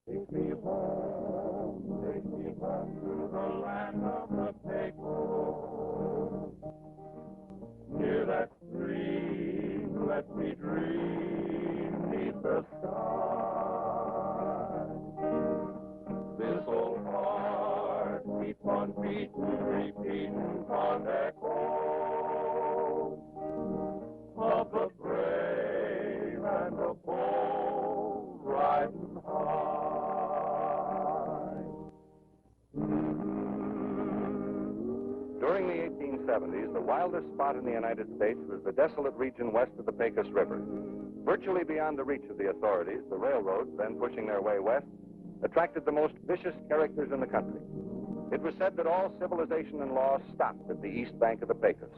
Take me home to the land of the Pecos. Near that stream, let me dream neath the sky. This old heart keeps on beating, repeating on echoes of the brave and the bold riding high. During the 1870s, the wildest spot in the United States was the desolate region west of the Pecos River. Virtually beyond the reach of the authorities, the railroads, then pushing their way west, attracted the most vicious characters in the country. It was said that all civilization and law stopped at the east bank of the Pecos.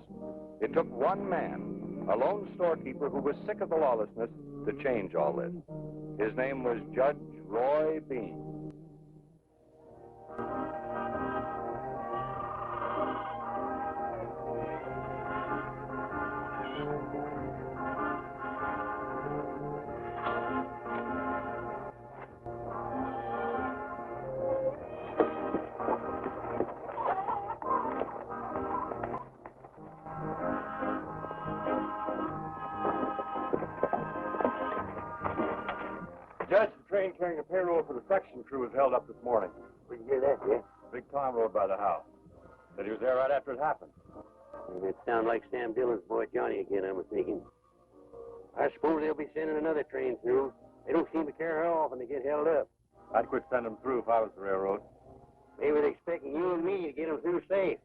It took one man, a lone storekeeper who was sick of the lawlessness, to change all this. His name was Judge Roy Bean. Judge, the train carrying a payroll for the section crew was held up this morning. Where'd you hear that, Jeff? Big Tom rode by the house. Said he was there right after it happened. It sounds like Sam Dillon's boy Johnny again, I'm thinking. I suppose they'll be sending another train through. They don't seem to care how often they get held up. I'd quit sending them through if I was the railroad. Maybe they're expecting you and me to get them through safe.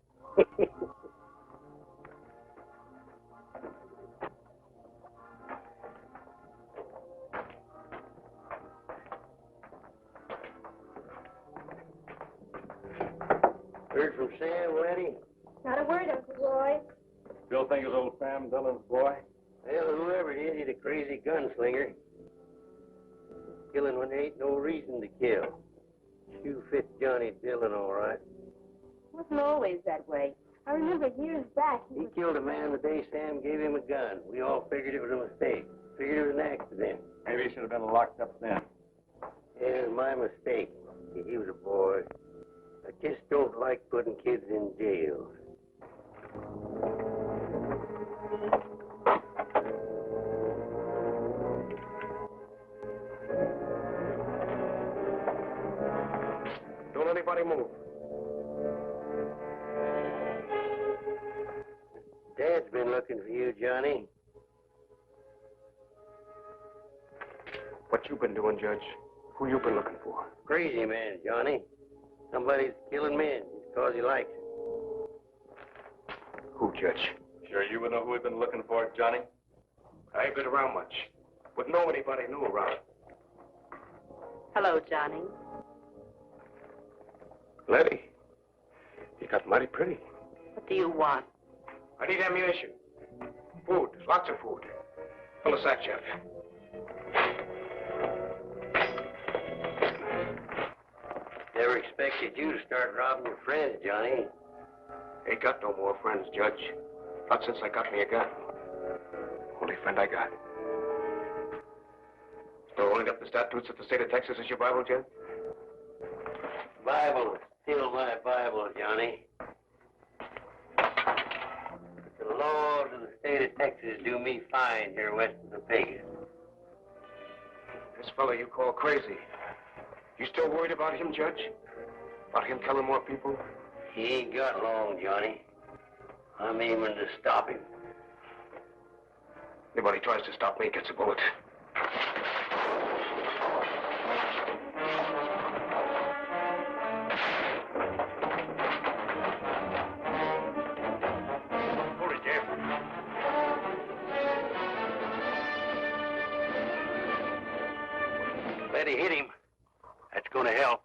Heard from Sam, Letty? Not a word, Uncle Roy. Still think it's old Sam Dillon's boy? Well, whoever it is, he's a crazy gunslinger. Killing when there ain't no reason to kill. Shoe fits Johnny Dillon all right. Wasn't always that way. I remember years back He killed a man the day Sam gave him a gun. We all figured it was a mistake. Figured it was an accident. Maybe he should have been locked up then. Yeah, it was my mistake. He was a boy. I just don't like putting kids in jail. Don't anybody move. Dad's been looking for you, Johnny. What you been doing, Judge? Who you been looking for? Crazy man, Johnny. Somebody's killing men just because he likes it. Who, Judge? Sure you would know who we've been looking for, Johnny? I ain't been around much. Wouldn't know anybody new around. Hello, Johnny. Letty, you got mighty pretty. What do you want? I need ammunition. Food, lots of food. Fill a sack, Jeff. Never expected you to start robbing your friends, Johnny. Ain't got no more friends, Judge. Not since I got me a gun. Only friend I got. Still rolling up the statutes of the state of Texas as your Bible, Judge? Bible is still my Bible, Johnny. The laws of the state of Texas do me fine here west of the Pecos. This fellow you call crazy. You still worried about him, Judge? About him killing more people? He ain't got long, Johnny. I'm aiming to stop him. Anybody tries to stop me gets a bullet. Hold it, Jeff. Letty hit him. That's going to help.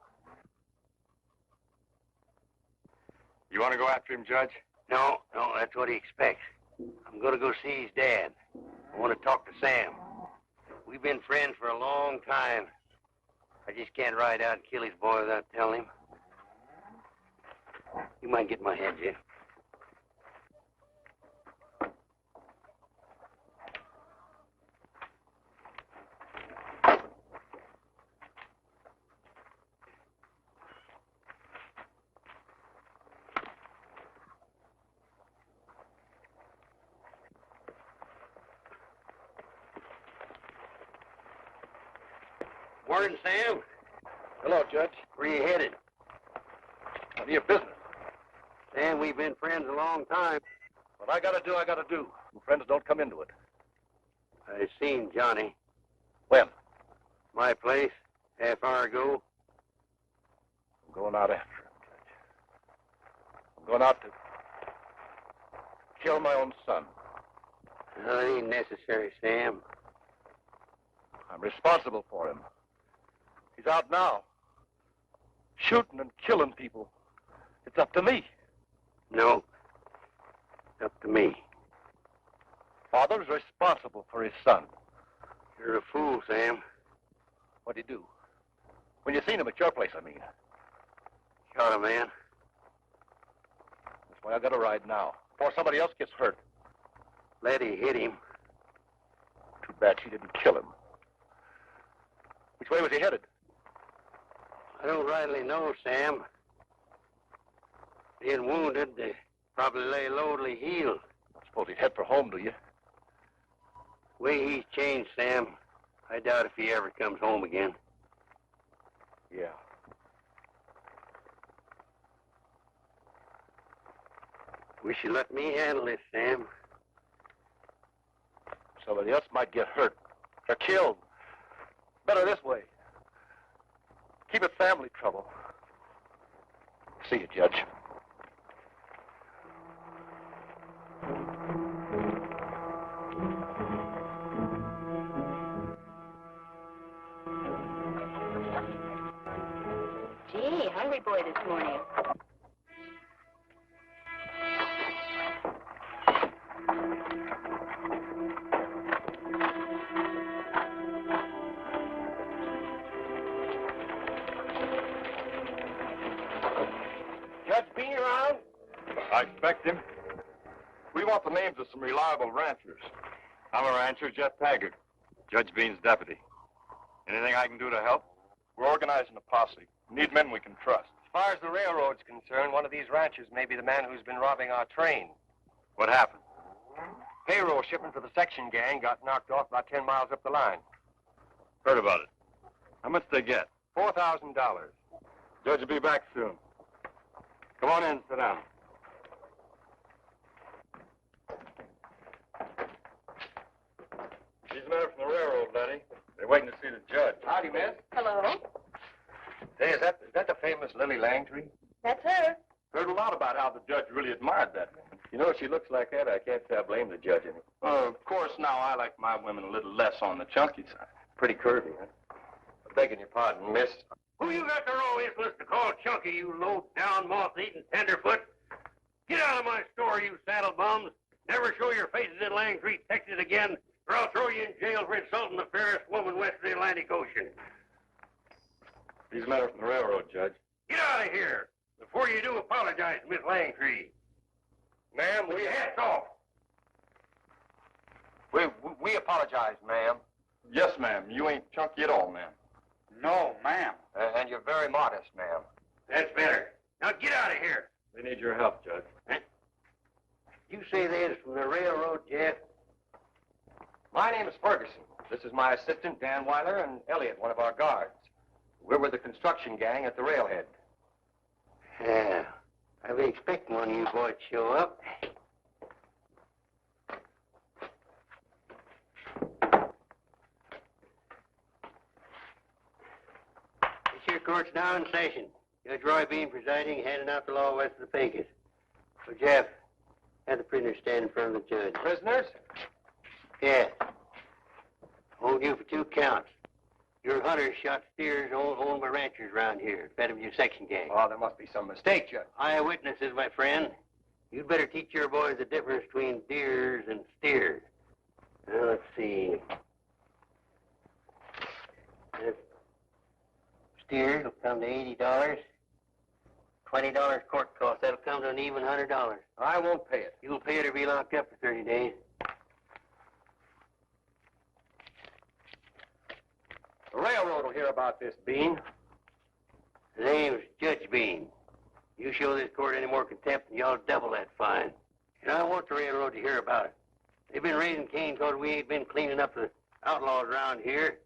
You want to go after him, Judge? No, that's what he expects. I'm going to go see his dad. I want to talk to Sam. We've been friends for a long time. I just can't ride out and kill his boy without telling him. You might get my head, Jeff. Morning, Sam. Hello, Judge. Where you headed? None of your business. Sam, we've been friends a long time. What I gotta do, I gotta do. And friends don't come into it. I seen Johnny. When? My place, half hour ago. I'm going out after him, Judge. I'm going out to kill my own son. No, it ain't necessary, Sam. I'm responsible for him. He's out now, shooting and killing people. It's up to me. No. It's up to me. Father's responsible for his son. You're a fool, Sam. What'd he do? When you seen him at your place, I mean. Shot a man. That's why I gotta ride now, before somebody else gets hurt. Letty hit him. Too bad she didn't kill him. Which way was he headed? I don't rightly know, Sam. Being wounded, they probably lay low till he healed. I suppose he'd head for home, do you? Way he's changed, Sam. I doubt if he ever comes home again. Yeah. Wish you let me handle this, Sam. Somebody else might get hurt or killed. Better this way. Keep it family trouble. See you, Judge. Gee, hungry boy this morning. Judge Bean around? I expect him. We want the names of some reliable ranchers. I'm a rancher, Jeff Taggart, Judge Bean's deputy. Anything I can do to help? We're organizing a posse. We need men we can trust. As far as the railroad's concerned, one of these ranchers may be the man who's been robbing our train. What happened? Payroll shipment for the section gang got knocked off about 10 miles up the line. Heard about it. How much they get? $4,000. Judge will be back soon. Come on in, sit down. These men are from the railroad, Letty. They're waiting to see the judge. Howdy, miss. Hello? Say, is that the famous Lily Langtry? That's her. Heard a lot about how the judge really admired that woman. You know, if she looks like that, I can't say I blame the judge any. Well, of course, now I like my women a little less on the chunky side. Pretty curvy, huh? Begging your pardon, miss. Who you got the raw influence to call Chunky, you low-down, moth-eating tenderfoot? Get out of my store, you saddle bums. Never show your faces in Langtry, Texas again, or I'll throw you in jail for insulting the fairest woman west of the Atlantic Ocean. These men are from the railroad, Judge. Get out of here. Before you do, apologize to Miss Langtry. Ma'am, we hats off. We apologize, ma'am. Yes, ma'am. You ain't chunky at all, ma'am. No, ma'am. And you're very modest, ma'am. That's better. Now get out of here. They need your help, Judge. You say they is from the railroad, Jeff? My name is Ferguson. This is my assistant, Dan Weiler, and Elliot, one of our guards. We're with the construction gang at the railhead. Yeah. I've been expecting one of you boys to show up. This here court's now in session. Judge Roy Bean presiding, handing out the law west of the Pecos. So, Jeff, have the prisoner stand in front of the judge. Prisoners? Yeah. Hold you for 2 counts. Your hunters shot steers owned by ranchers around here. Fed them to your section gang. Oh, there must be some mistake, Judge. Eyewitnesses, my friend. You'd better teach your boys the difference between deers and steers. Now, let's see. Steers will come to $80. $20 court cost. That'll come to an even $100. I won't pay it. You'll pay it or be locked up for 30 days. The railroad will hear about this, Bean. The name's Judge Bean. You show this court any more contempt, and y'all double that fine. And I want the railroad to hear about it. They've been raising Cain because we ain't been cleaning up the outlaws around here.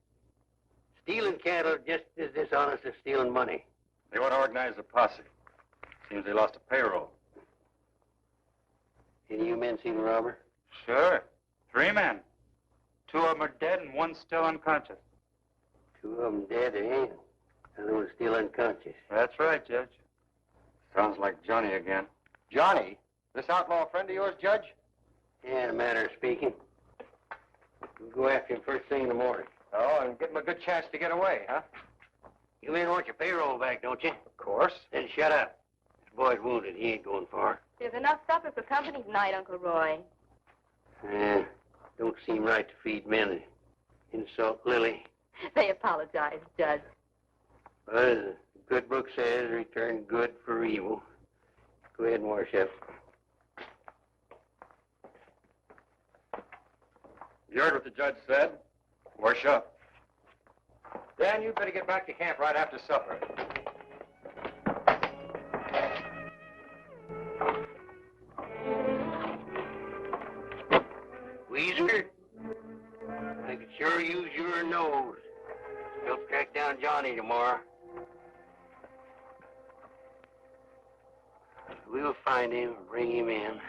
Stealing cattle just as dishonest as stealing money. They want to organize a posse. Seems they lost a payroll. Any of you men seen the robber? Sure. 3 men. 2 of them are dead and 1's still unconscious. 2 of them dead, eh? The other one's still unconscious. That's right, Judge. Sounds like Johnny again. Johnny? This outlaw friend of yours, Judge? Yeah, in a manner of speaking. We'll go after him first thing in the morning. Oh, and give him a good chance to get away, huh? You men want your payroll back, don't you? Of course. Then shut up. This boy's wounded. He ain't going far. There's enough supper for company tonight, Uncle Roy. Don't seem right to feed men and insult Lily. They apologize, Judge. But as the good book says, return good for evil. Go ahead and wash up. You heard what the judge said? Wash up. Dan, you'd better get back to camp right after supper. Weezer, I could sure use your nose. Help track down Johnny tomorrow. We'll find him and bring him in.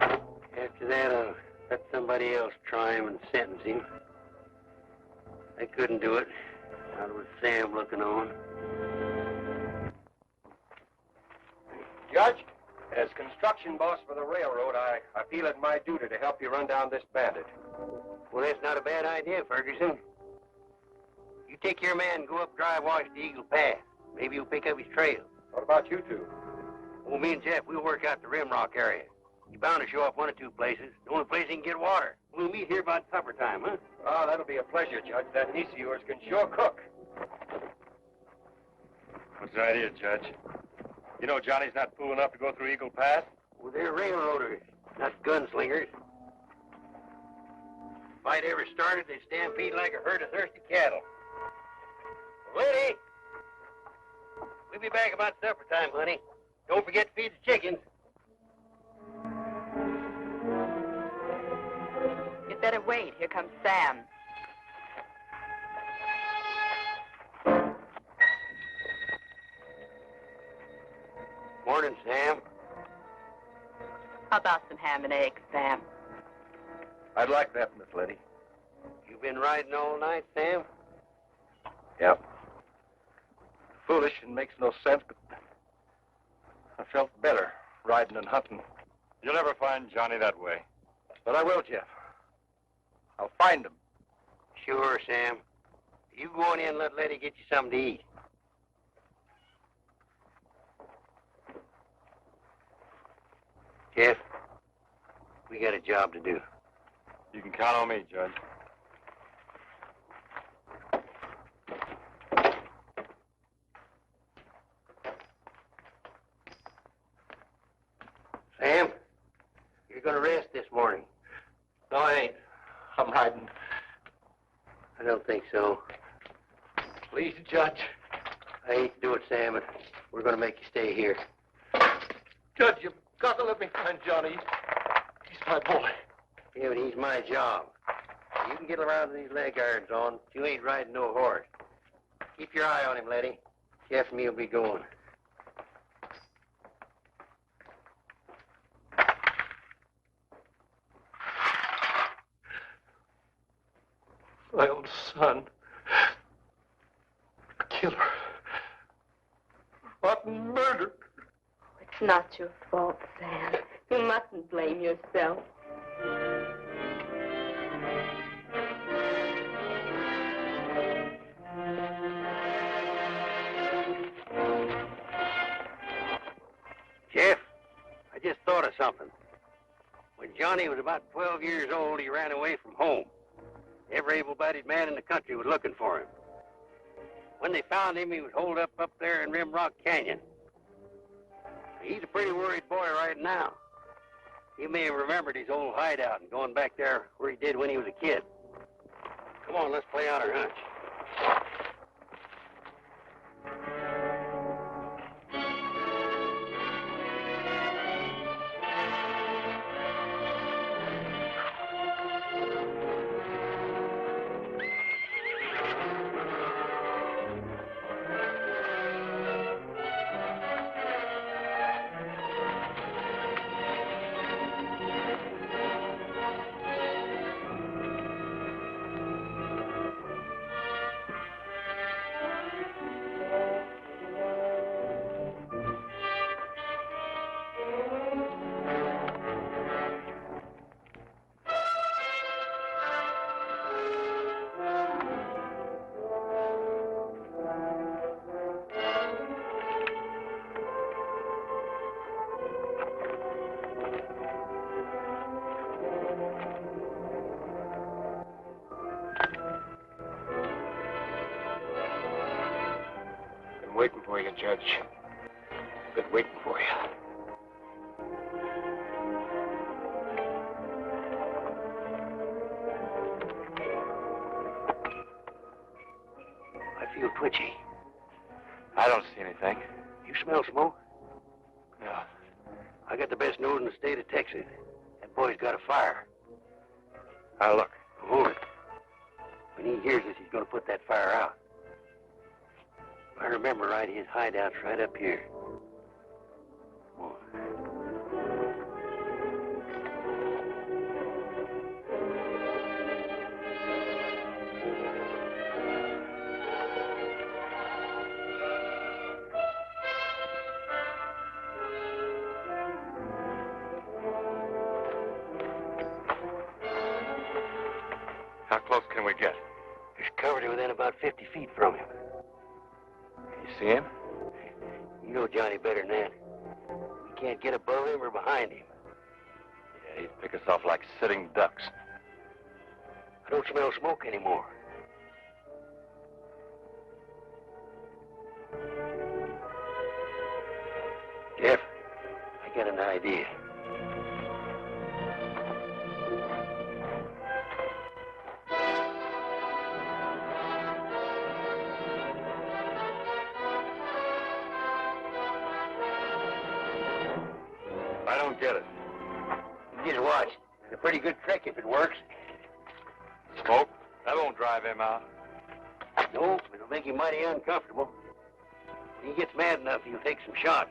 After that, I'll let somebody else try him and sentence him. I couldn't do it, not with Sam looking on. Judge, as construction boss for the railroad, I feel it my duty to help you run down this bandit. Well, that's not a bad idea, Ferguson. You take your man and go up Dry Wash to Eagle Pass. Maybe you'll pick up his trail. What about you two? Well, me and Jeff, we'll work out the Rim Rock area. You're bound to show up 1 or 2 places. The only place he can get water. We'll meet here about supper time, huh? Oh, that'll be a pleasure, Judge. That niece of yours can sure cook. What's the idea, Judge? You know Johnny's not fool enough to go through Eagle Pass? Well, they're railroaders, not gunslingers. Fight ever started, they stampede like a herd of thirsty cattle. Lady! We'll be back about supper time, honey. Don't forget to feed the chickens. You'd better wait. Here comes Sam. Morning, Sam. How about some ham and eggs, Sam? I'd like that, Miss Letty. You been riding all night, Sam? Yep. Foolish and makes no sense, but I felt better riding and hunting. You'll never find Johnny that way. But I will, Jeff. I'll find him. Sure, Sam. You go on in and let Letty get you something to eat. Jeff, we got a job to do. You can count on me, Judge. Sam, you're going to rest this morning. No, I ain't. I'm riding. I don't think so. Please, Judge. I hate to do it, Sam, but we're going to make you stay here. Judge, you've got to let me find Johnny. He's my boy. Yeah, but he's my job. You can get around with these leg irons on, but you ain't riding no horse. Keep your eye on him, Letty. Jeff and me will be going. My own son. A killer. Rotten murder. It's not your fault, Sam. You mustn't blame yourself. Jeff, I just thought of something. When Johnny was about 12 years old, he ran away from home. Every able-bodied man in the country was looking for him. When they found him, he was holed up there in Rim Rock Canyon. He's a pretty worried boy right now. He may have remembered his old hideout and going back there where he did when he was a kid. Come on, let's play out our hunch. for you, Judge. Been waiting for you. I feel twitchy. I don't see anything. You smell smoke? Yeah. I got the best nose in the state of Texas. That boy's got a fire. Now look. Hold it. When he hears us, he's going to put that fire out. If I remember right, his hideout's right up here. Come on. How close can we get? He's covered within about 50 feet from him. You see him? You know Johnny better than that. We can't get above him or behind him. Yeah, he'd pick us off like sitting ducks. I don't smell smoke anymore. Jeff, I got an idea. I don't get it. You just watch. It's a pretty good trick if it works. Smoke? That won't drive him out. No, it'll make him mighty uncomfortable. When he gets mad enough, he'll take some shots.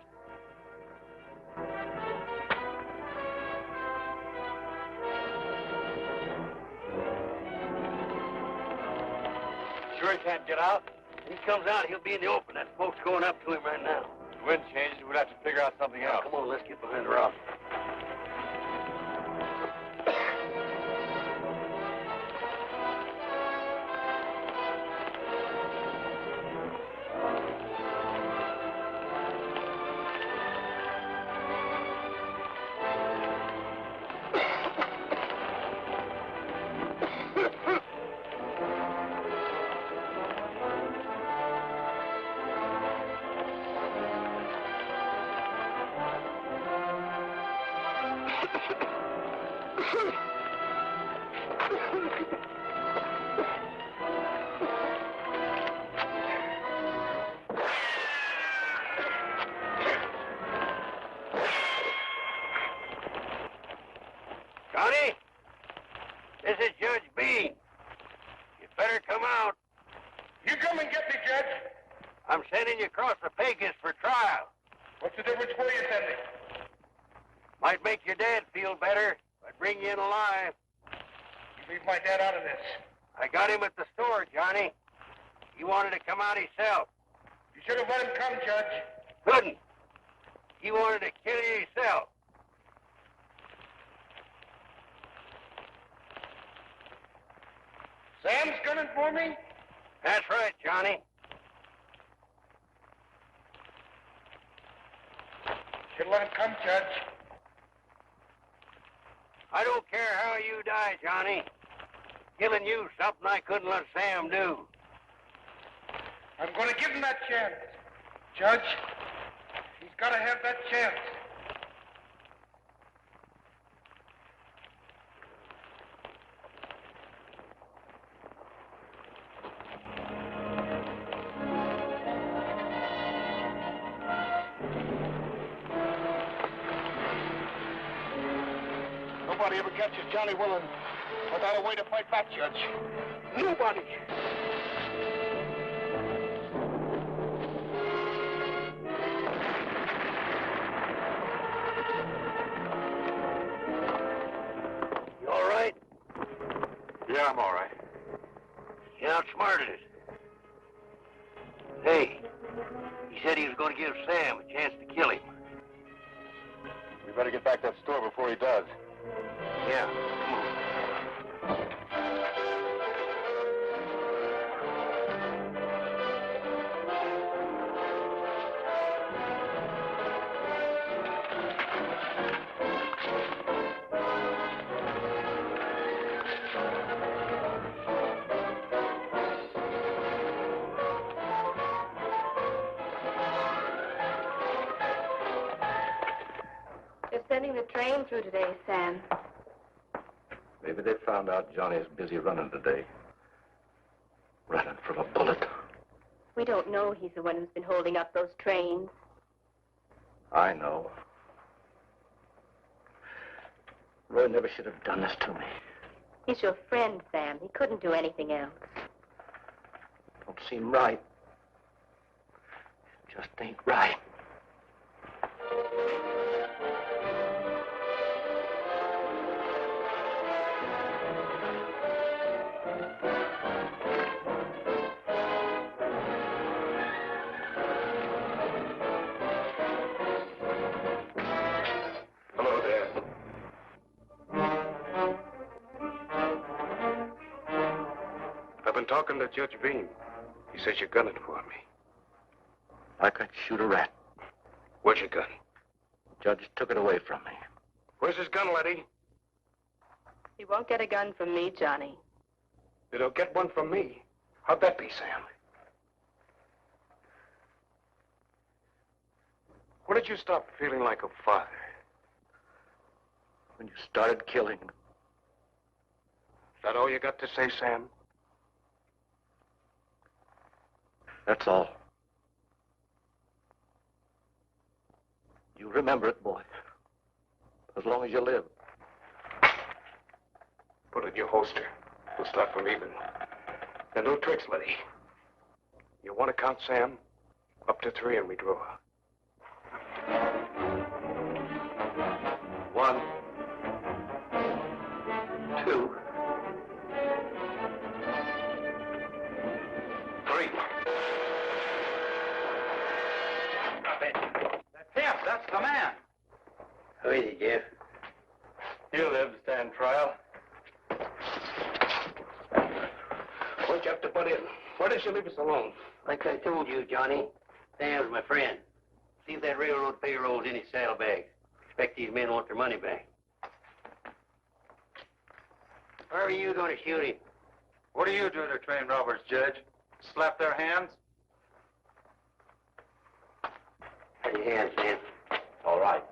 Sure he can't get out? When he comes out, he'll be in the open. That smoke's going up to him right now. The wind changes, we'd have to figure out something else. Come on, let's get behind the rock. Johnny, this is Judge Bean. You better come out. You come and get me, Judge. I'm sending you across the Pecos for trial. What's the difference where you send me? Might make your dad feel better, but bring you in alive. You leave my dad out of this. I got him at the store, Johnny. He wanted to come out himself. You should have let him come, Judge. Couldn't. He wanted to kill you himself. Sam's gunning for me? That's right, Johnny. Should have let him come, Judge. I don't care how you die, Johnny. Killing you's something I couldn't let Sam do. I'm going to give him that chance. Judge, he's got to have that chance. Nobody ever catches Johnny Willen without a way to fight back, Judge. Nobody. You all right? Yeah, I'm all right. You outsmarted it. Hey, he said he was going to give Sam a chance to kill him. We better get back to that store before he does. Yeah, come on. train through today, Sam. Maybe they found out Johnny's busy running today. Running from a bullet. We don't know he's the one who's been holding up those trains. I know. Roy never should have done this to me. He's your friend, Sam. He couldn't do anything else. Don't seem right. Just ain't right. Hello, Dad. I've been talking to Judge Bean. He says you're gunning for me. I could shoot a rat. Where's your gun? Judge took it away from me. Where's his gun, Letty? He won't get a gun from me, Johnny. He'll get one from me. How'd that be, Sam? When did you stop feeling like a father? When you started killing. Is that all you got to say, Sam? That's all. You remember it, boy. As long as you live. Put it in your holster. We'll start from even. And no tricks, Letty. You want to count, Sam? Up to 3 and we draw. 1, 2, 3. That's him. That's the man. How is he, Jeff? He'll live to stand trial. Why'd you have to butt in? Why didn't you leave us alone? Like I told you, Johnny, Sam's my friend. See if that railroad payroll's in his saddlebag. Expect these men want their money back. How are you going to shoot him? What do you do to train robbers, Judge? Slap their hands? Have your hands, Sam. All right.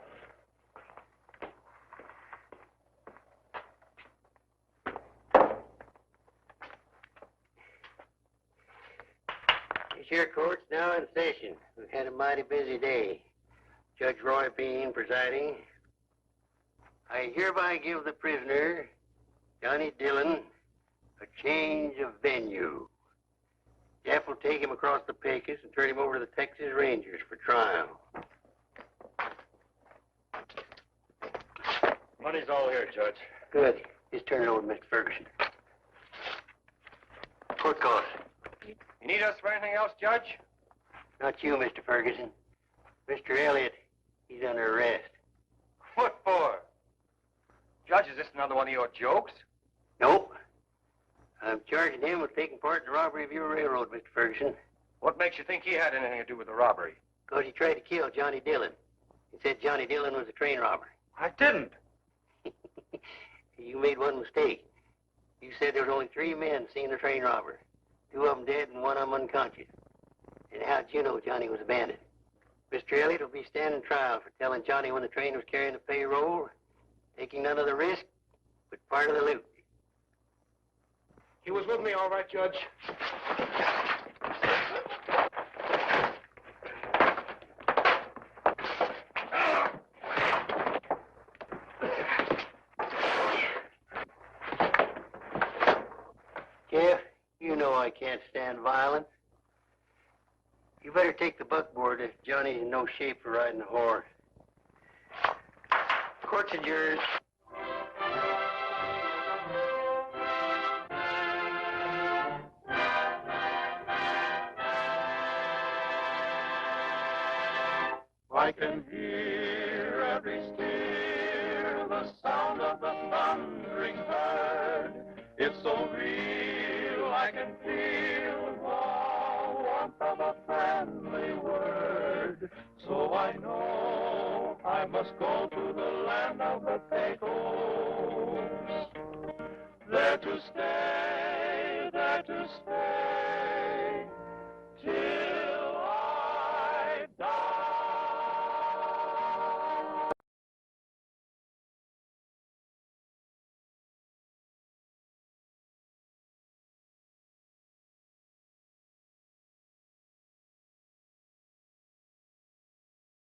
This here court's now in session. We've had a mighty busy day. Judge Roy Bean presiding. I hereby give the prisoner, Johnny Dillon, a change of venue. Jeff will take him across the Pecos and turn him over to the Texas Rangers for trial. Money's all here, Judge. Good. Just turn it over to Mr. Ferguson. Court calls. You need us for anything else, Judge? Not you, Mr. Ferguson. Mr. Elliott, he's under arrest. What for? Judge, is this another one of your jokes? Nope. I'm charging him with taking part in the robbery of your railroad, Mr. Ferguson. What makes you think he had anything to do with the robbery? Because he tried to kill Johnny Dillon. He said Johnny Dillon was a train robber. I didn't. You made one mistake. You said there was only 3 men seen the train robber. 2 of them dead and 1 of them unconscious. And how'd you know Johnny was a bandit? Mr. Elliott will be standing trial for telling Johnny when the train was carrying the payroll, taking none of the risk, but part of the loot. He was with me, all right, Judge. Jeff, you know I can't stand violence. You better take the buckboard if Johnny's in no shape for riding a horse. Court's adjourned. I can hear every steer, the sound of the thundering herd. It's so real, I can feel the warmth of a friendly word. So I know I must go to the land of the Pecos. There to stay, there to stay.